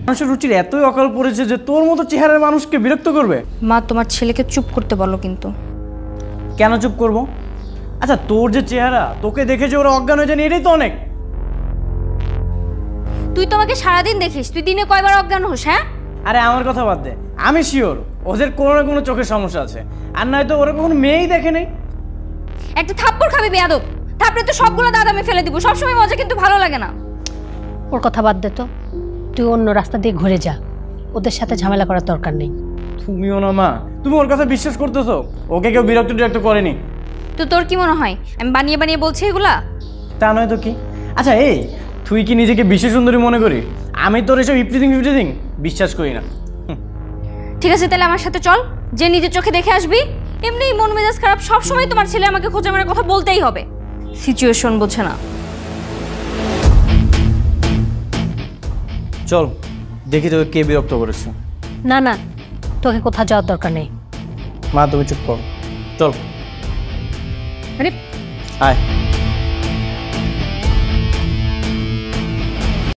মানুষের রুচির এতই অকাল পড়েছে যে তোর মতো চেহারার মানুষকে বিরক্ত করবে। মা তোমার ছেলেকে চুপ করতে বলো কিন্তু। কেন চুপ করব? আচ্ছা তোর যে চেহারা, তোকে দেখে যে ওরা অজ্ঞান হয়ে যায়নি এটাই তো অনেক। তুই তো আমাকে সারাদিন দেখিস, তুই দিনে কয়বার অজ্ঞান হোস? হ্যাঁ আরে আমার কথা বাদ দে, আমি শিওর ওদের কোনো না কোনো চোখের সমস্যা আছে, আর নয়তো ওরা কখনো মেয়েই দেখে নেই। একটা থাপ্পড় খাবি বেয়াদব, থাপড়ে তো সবগুলো দাঁত আমি ফেলে দিব। সবসময় মজা কিন্তু ভালো লাগে না। ওর কথা বাদ দে তো, তুই অন্য রাস্তা দিয়ে ঘুরে যা, ওদের সাথে ঝামেলা করার দরকার নেই। তুমিও না মা, তুমি ওর কথা বিশ্বাস করতেছো? ওকে কেউ বিরক্ত করেনি। তো তোর কি মনে হয় আমি বানিয়ে বানিয়ে বলছি এগুলা? তা নয় তো কি। আচ্ছা এই তুই কি নিজেকে বিশ্ব সুন্দরী মনে করি? আমি তোর এসব ইপ্রিদিং বিশ্বাস করি না। ঠিক আছে তাহলে আমার সাথে চল, যে নিজের চোখে দেখে আসবি। এমনি মন মেজাজ খারাপ, সবসময় তোমার ছেলে আমাকে খোঁজা মারার কথা বলতেই হবে। সিচুয়েশন বোঝে না। চল দেখি তোকে কে বিরক্ত করেছে। না না, তোকে কোথাও যাওয়ার দরকার নেই। মা তুমি চুপ কর, চল আরে আয়।